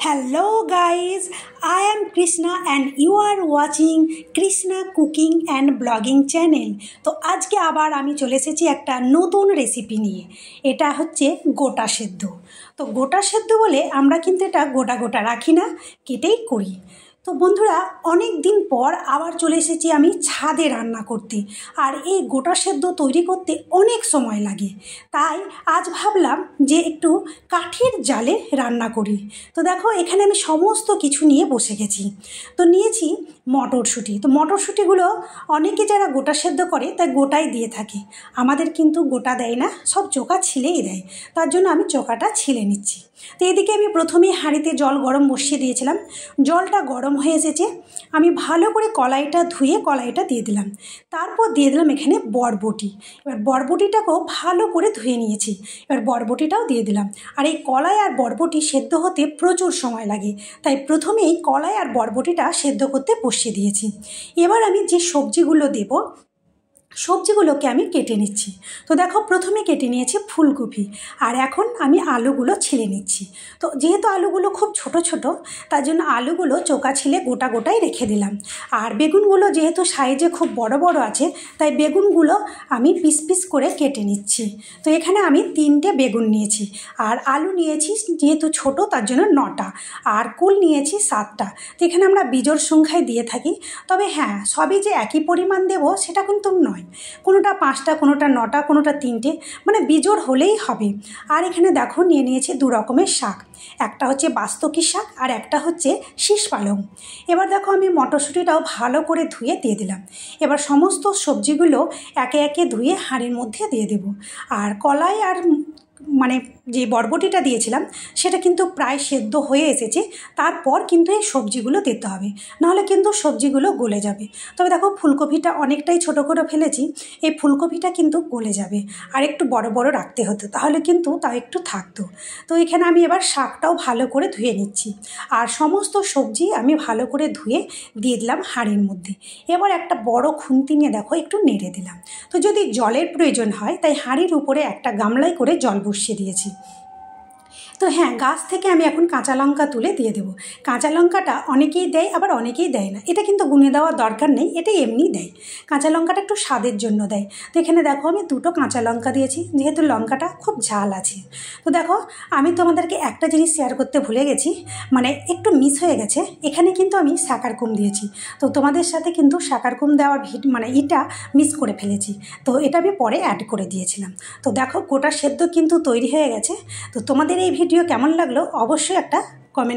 Hello guys, I am Krishna and you are watching Krishna Cooking and Blogging channel। তো আজকে আবার আমি চলে এসেছি একটা নতুন রেসিপি নিয়ে। এটা হচ্ছে গোটা সেদ্ধ। তো গোটা সেদ্ধ বলে আমরা কিন্তু এটা গোটা গোটা রাখি না, কেটেই করি। তো বন্ধুরা, অনেক দিন পর আবার চলে এসেছি আমি ছাদে রান্না করতে। আর এই গোটা সেদ্ধ তৈরি করতে অনেক সময় লাগে, তাই আজ ভাবলাম যে একটু কাঠের জালে রান্না করি। তো দেখো, এখানে আমি সমস্ত কিছু নিয়ে বসে গেছি। তো নিয়েছি মটরশুঁটি। তো মটরশুঁটিগুলো অনেকে যারা গোটা সেদ্ধ করে তাই গোটাই দিয়ে থাকে। আমাদের কিন্তু গোটা দেয় না, সব চোকা ছিলেই দেয়। তার জন্য আমি চোকাটা ছিলে নিচ্ছি। তো এদিকে আমি প্রথমেই হাঁড়িতে জল গরম বসিয়ে দিয়েছিলাম। জলটা গরম হয়ে এসেছে, আমি ভালো করে কলাইটা ধুয়ে কলাইটা দিয়ে দিলাম। তারপর দিয়ে দিলাম এখানে বরবটি। এবার বরবটিটাকেও ভালো করে ধুয়ে নিয়েছি। এবার বরবটিটাও দিয়ে দিলাম। আর এই কলাই আর বরবটি সেদ্ধ হতে প্রচুর সময় লাগে, তাই প্রথমেই কলাই আর বরবটিটা সেদ্ধ করতে বসিয়ে দিয়েছি। এবার আমি যে সবজিগুলো দেব, সবজিগুলোকে আমি কেটে নিচ্ছি। তো দেখো, প্রথমে কেটে নিয়েছি ফুলকপি, আর এখন আমি আলুগুলো ছিলে নিচ্ছি। তো যেহেতু আলুগুলো খুব ছোট ছোট, তার জন্য আলুগুলো চোকা ছিলে গোটা গোটাই রেখে দিলাম। আর বেগুনগুলো যেহেতু সাইজে খুব বড় বড় আছে, তাই বেগুনগুলো আমি পিস পিস করে কেটে নিচ্ছি। তো এখানে আমি 3টে বেগুন নিয়েছি, আর আলু নিয়েছি যেহেতু ছোট তার জন্য 9টা, আর কুল নিয়েছি 7টা। তো এখানে আমরা বিজোড় সংখ্যায় দিয়ে থাকি, তবে হ্যাঁ, সবই যে একই পরিমাণ দেব সেটা কিন্তু নয়। কোনোটা 5টা, কোনোটা 9টা, কোনোটা 3টে, মানে বিজোড় হলেই হবে। আর এখানে দেখো, নিয়ে নিয়েছি 2 রকমের শাক। একটা হচ্ছে বাস্তকি শাক আর একটা হচ্ছে শীষ পালং। এবার দেখো, আমি মটরশুঁটিটাও ভালো করে ধুয়ে দিয়ে দিলাম। এবার সমস্ত সবজিগুলো একে একে ধুয়ে হাঁড়ির মধ্যে দিয়ে দেব। আর কলাই আর মানে যে বরবটিটা দিয়েছিলাম সেটা কিন্তু প্রায় সেদ্ধ হয়ে এসেছে। তারপর কিন্তু এই সবজিগুলো দিতে হবে, নাহলে কিন্তু সবজিগুলো গলে যাবে। তবে দেখো, ফুলকপিটা অনেকটাই ছোট করে ফেলেছি, এই ফুলকপিটা কিন্তু গলে যাবে। আর একটু বড় বড় রাখতে হতো, তাহলে কিন্তু তাও একটু থাকতো। তো এখানে আমি এবার শাকটাও ভালো করে ধুয়ে নিচ্ছি। আর সমস্ত সবজি আমি ভালো করে ধুয়ে দিয়ে দিলাম হাঁড়ির মধ্যে। এবার একটা বড় খুন্তি নিয়ে দেখো একটু নেড়ে দিলাম। তো যদি জলের প্রয়োজন হয়, তাই হাঁড়ির উপরে একটা গামলায় করে জল বসিয়ে দিয়েছি। তো হ্যাঁ, গাছ থেকে আমি এখন কাঁচা লঙ্কা তুলে দিয়ে দেবো। কাঁচা লঙ্কাটা অনেকেই দেয়, আবার অনেকেই দেয় না। এটা কিন্তু গুনে দেওয়ার দরকার নেই, এটা এমনি দেয়। কাঁচা লঙ্কাটা একটু স্বাদের জন্য দেয়। তো এখানে দেখো, আমি 2টো কাঁচা লঙ্কা দিয়েছি, যেহেতু লঙ্কাটা খুব ঝাল আছে। তো দেখো, আমি তোমাদেরকে একটা জিনিস শেয়ার করতে ভুলে গেছি, মানে একটু মিস হয়ে গেছে। এখানে কিন্তু আমি শাকারকুম দিয়েছি। তো তোমাদের সাথে কিন্তু শাকারকুম দেওয়ার এটা মিস করে ফেলেছি। তো এটা আমি পরে অ্যাড করে দিয়েছিলাম। তো দেখো, গোটা সেদ্ধ কিন্তু তৈরি হয়ে গেছে। তো তোমাদের এই ভিডিও কেমন লাগলো অবশ্যই একটা কমেন্ট